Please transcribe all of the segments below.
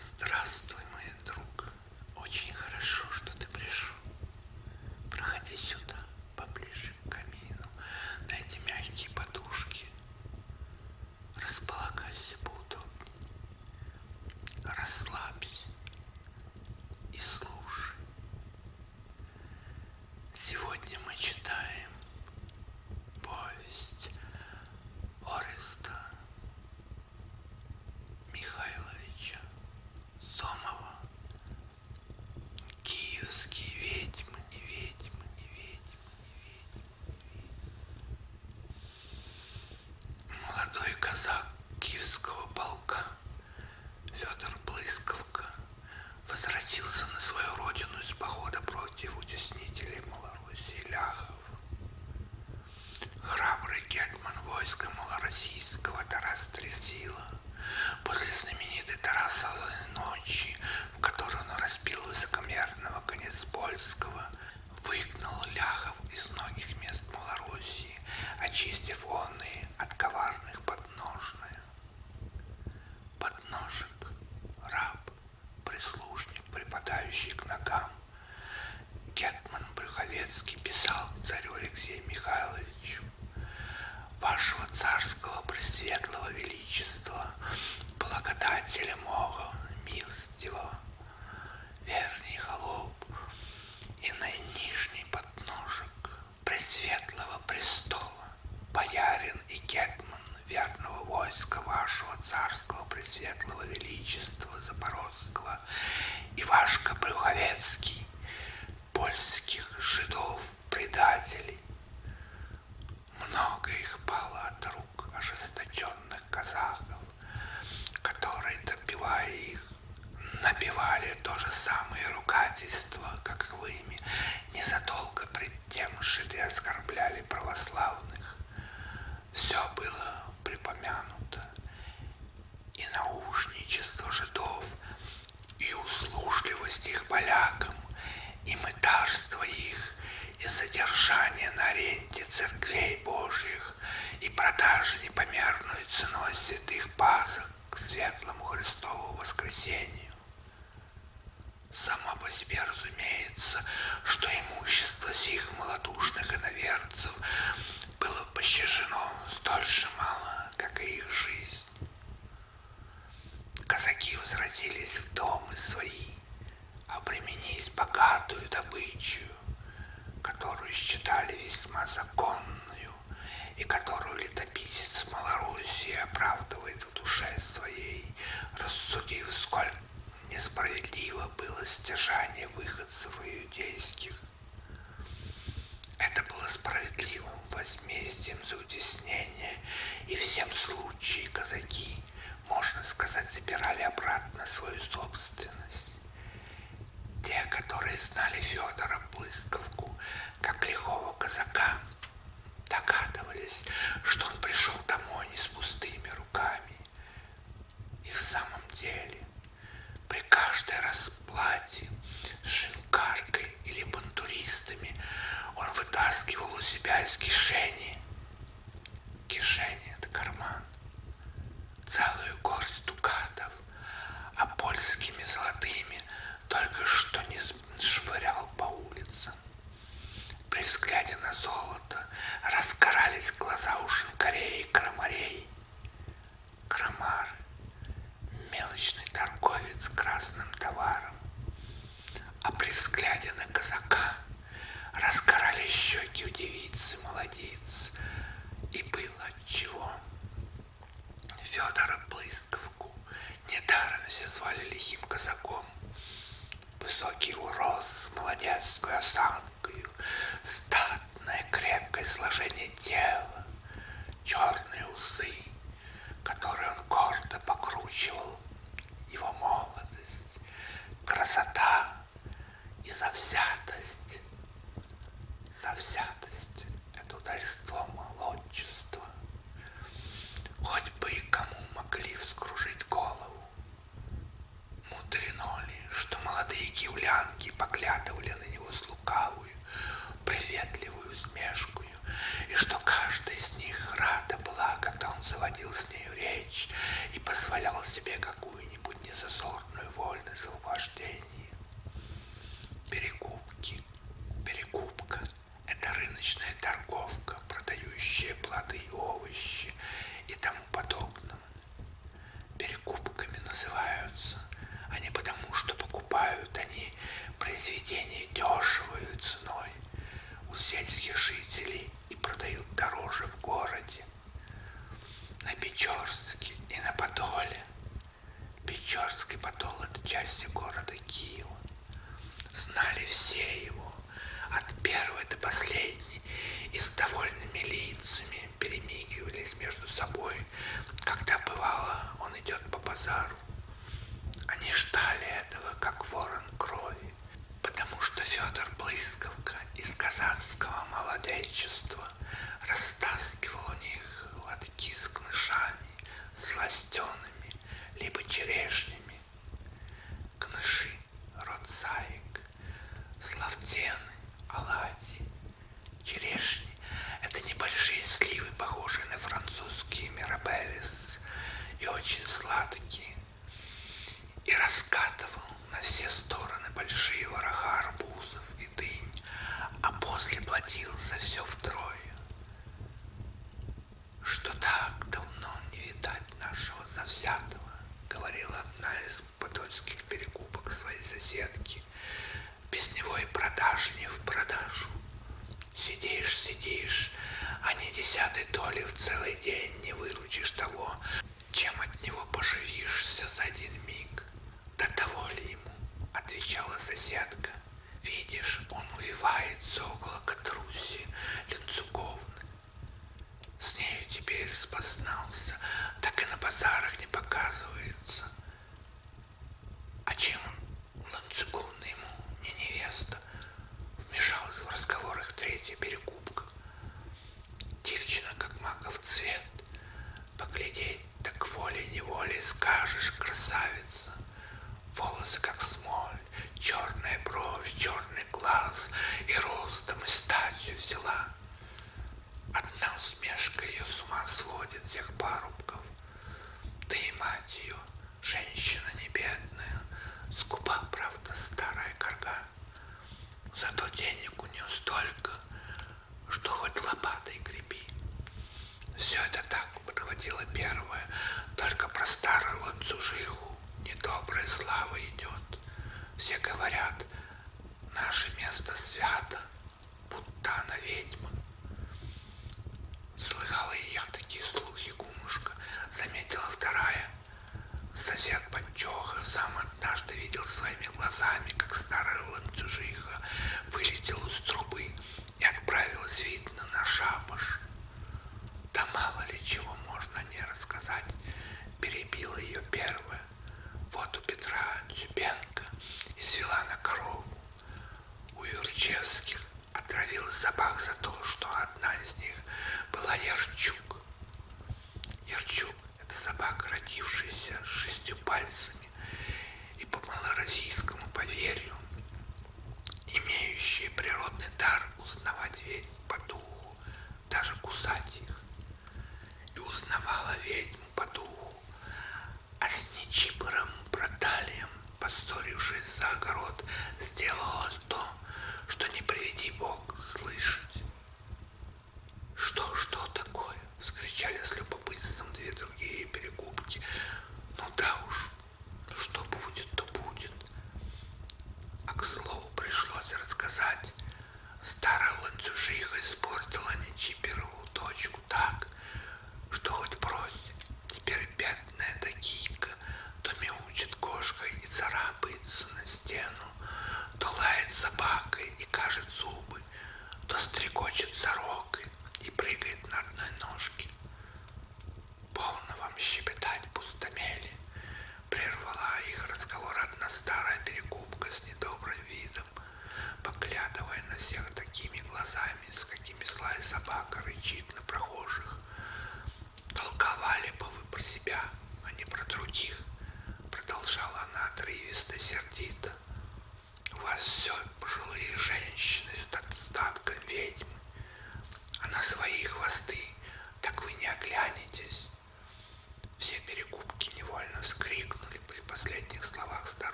Здравствуй, мой друг. Очень хорошо, что ты пришел. Проходи сюда, поближе к камину, на эти мягкие подушки. Располагайся поудобнее. Расслабься и слушай. Сегодня мы читаем повесть Ореста Михайловича Сомова «Киевские ведьмы, не ведьмы, не ведьмы, не ведьмы». Молодой казак Киевского полка Федор Блысковка возвратился на свою родину из похода против утеснителей Малороссии ляхов. Храбрый гетман войска малороссийского Тарас Трезила после знаменитой Тарасовой ночи, в которой он разбил высокомерного Конецпольского, выгнал ляхов из многих мест Малороссии, очистив онные от коварных подножных. Подножек, раб, прислужник, припадающий к ногам. Гетман Брюховецкий писал царю Алексею Михайловичу: «Вашего царского пресветлого величества, благодателя мого, милостивого, верный холоп и наинижний подножек пресветлого престола, боярин и гетман верного войска вашего царского пресветлого величества Запорожского и Вашка Брюховецкий, польских жидов предателей. Много их пало от рук ожесточенных казахов, которые, добивая их, набивали то же самое ругательство, как вы ими незадолго пред тем жиды оскорбляли православных. Все было припомянуто, и наушничество жидов, и услужливость их полякам, и мытарство их, и содержание на аренде церквей Божьих, и продажа непомерную ценой святых пасок к светлому Христову воскресению. Само по себе разумеется, что имущество сих малодушных иноверцев было пощажено столь же мало, как и их жизнь. Казаки возвратились в дома свои, обременись богатую добычу, которую считали весьма законную, и которую летописец Малороссии оправдывает в душе своей, рассудив, сколь несправедливо было стяжание выходцев иудейских. Это было справедливым возмездием за утеснение, и в всем случае казаки, можно сказать, забирали обратно свою собственность. Те, которые знали Федора Блысковку как лихого казака, догадывались, что он пришел домой не с пустыми руками. И в самом деле, при каждой расплате с шинкаркой или бандуристами он вытаскивал у себя из кишени — это карман, целую горсть дукатов, а польскими золотыми только что не швырял по улицам. При взгляде на золото разгорались глаза у шинкарей и крамарей. Крамар — мелочный торговец красным товаром. А при взгляде на казака разгорались щеки у девицы-молодиц. И было отчего. Федора Блысковку недаром все звали лихим казаком. Высокий его рост с молодецкой осанкой, статное крепкое сложение тела, черные усы, которые он гордо покручивал, его молодость, красота и завзятость. Завзятость — это удальство молодчества. Хоть бы и кому могли вскружить голову. Мудрено ли, что молодые киевлянки поглядывали на него с лукавую, приветливую усмешкою, и что каждая из них рада была, когда он заводил с нею речь и позволял себе какую-нибудь незазорную произведения дешевою ценой у сельских жителей и продают дороже в городе, на Печорске и на Подоле. Печорск и Подол — это части города Киева. Знали все его, от первой до последней, и с довольными лицами перемигивались между собой, когда, бывало, он идет по базару. Они ждали этого, как ворон крови, потому что Федор Блысковка из казацкого молодечества растаскивал у них лотки с кнышами, сластенными, либо черешнями. Кныши — род заек, славтены — оладьи, черешни — это небольшие сливы, похожие на французские мирабеллес, и очень сладкие. И раскатывал на все стороны большие вороха арбузов и дынь, а после платил за все втрое. Что так давно не видать нашего завзятого, говорила одна из подольских перекупок своей соседки. Без него и продаж не в продажу. Сидишь, а ни десятой доли в целый день не выручишь того, чем от него поживишься за один миг. Да того ли ему, отвечала соседка. Видишь, он увивается около Катруси Ленцуковны. С нею теперь спознался, так и на базарах не показывается. А чем Ленцуковна ему не невеста? Вмешалась в разговор их третья перекупка. Девчина, как маков цвет, поглядеть так волей-неволей скажешь, красавица. Волосы, как смоль, черная бровь, черный глаз, и ростом, и статью взяла. Одна усмешка ее с ума сводит всех парубков. Да и мать ее, женщина не бедная, скупа, правда, старая корга. Зато денег у нее столько, что хоть лопатой греби. Все это так, подхватила первая, только про старую ланцужиху недобрая слава идет. Все говорят, наше место свято, будто она ведьма. Слыхала и я такие слухи, кумушка, заметила вторая. Сосед Панчоха сам однажды видел своими глазами, как старая ланцужиха вылетела из трубы и отправилась, видно, на шабаш. Да мало ли чего можно не рассказать, перебила ее первая. Вот у Петра Дзюбенко извела на корову. У Юрчевских отравила собак за то, что одна из них была Ярчук. Ярчук — это собака, родившаяся с 6 пальцами, и по малороссийскому поверью, имеющая природный дар узнавать ведьм по духу, даже кусать их. И узнавала ведьму по духу, а с Нечипором Браталием, поссорившись за огород, сделала то, что не приведи Бог слышать. Что такое? — вскричали с любопытством две другие перекупки. Ну да уж, что будет, то будет. А к слову пришлось рассказать. Старая ланцужиха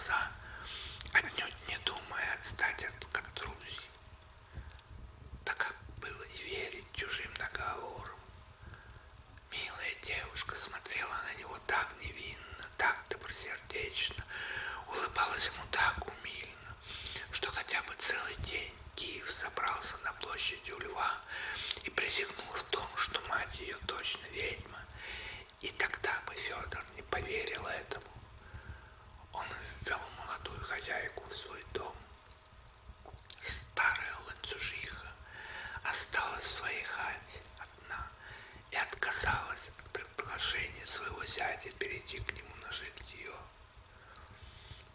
глаза, отнюдь не думая отстать от Катрузи. Так как было и верить чужим договорам. Милая девушка смотрела на него так невинно, так добросердечно, улыбалась ему так умильно, что хотя бы целый день Киев собрался на площади у Льва и присягнул в том, что мать ее точно ведьма, и тогда бы Федор не поверил этому. Он ввел молодую хозяйку в свой дом. Старая ланцюжиха осталась в своей хате одна и отказалась от приглашения своего зятя перейти к нему на житье,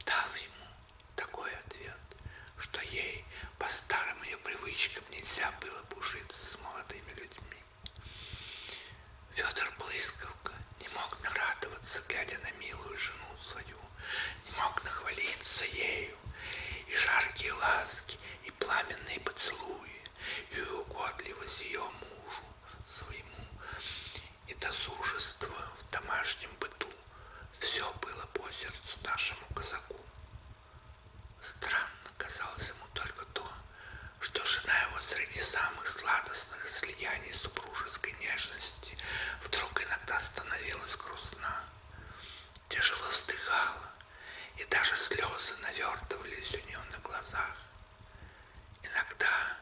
дав ему такой ответ, что ей по старым ее привычкам нельзя было бы ужиться с молодыми людьми. Федор Блысковка не мог нарадоваться, глядя на милую жену свою, не мог нахвалиться ею, и жаркие ласки, и пламенные поцелуи, и угодливость ее мужу своему, и досужество в домашнем быту, все было по сердцу нашему казаку. Странно казалось ему только то, что жена его среди самых сладостных слияний супружеской нежности вдруг иногда становилась грустна, тяжело вздыхала, и даже слезы навертывались у нее на глазах. Иногда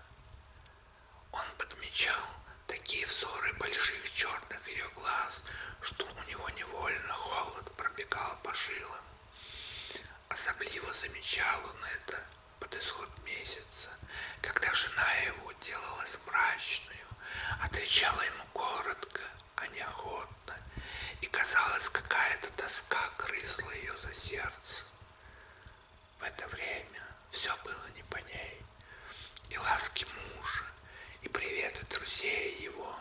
он подмечал такие взоры больших черных ее глаз, что у него невольно холод пробегал по жилам. Особливо замечал он это под исход месяца, когда жена его делалась мрачную, отвечала ему коротко, а неохотно, и казалось, какая-то тоска грызла ее за сердце. В это время все было не по ней, и ласки мужа, и приветы друзей его,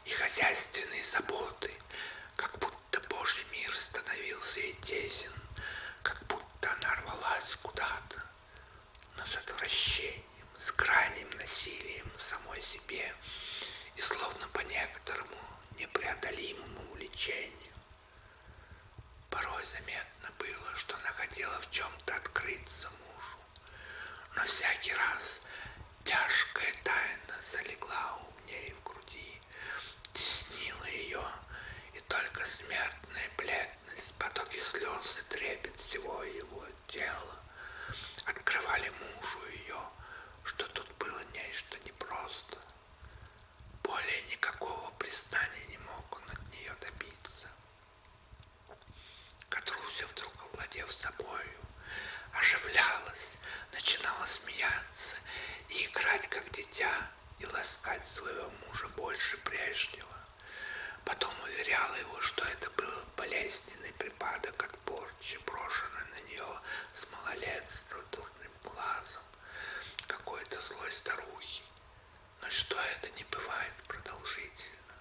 и хозяйственные заботы, как будто Божий мир становился ей тесен, как будто она рвалась куда-то, но с отвращением, с крайним насилием самой себе и словно по некоторому непреодолимому увлечению. Порой заметно было, что она хотела в чем-то открыться мужу, но всякий раз тяжкая тайна залегла у ней в груди, теснила ее, и только смертная бледность, потоки слез и трепет всего его тела открывали мужу ее, что тут было нечто непросто. Более никакого признания не мог он от нее добиться. Катруся, вдруг овладев собою, оживлялась, начинала смеяться и играть как дитя, и ласкать своего мужа больше прежнего. Потом уверяла его, что это был болезненный припадок от порчи, брошенной на нее с малолетства дурным глазом какой-то злой старухи, но что это не бывает продолжительно.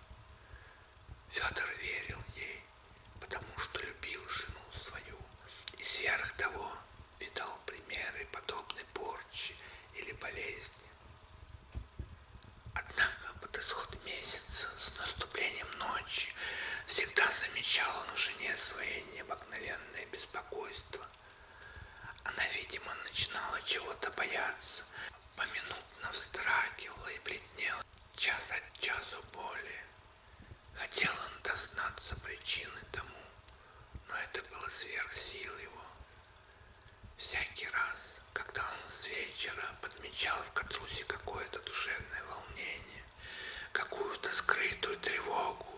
Федор верил ей, потому что любил жену свою, и сверх того видал примеры подобной порчи или болезни. Однако под исход месяца, с наступлением ночи, всегда замечал он в жене своей необыкновенное беспокойство. Она, видимо, начинала чего-то бояться, поминутно вздрагивала и бледнела, час от часу более. Хотел он дознаться причины тому, но это было сверх сил его. Всякий раз, когда он с вечера подмечал в Катрусе какое-то душевное волнение, какую-то скрытую тревогу,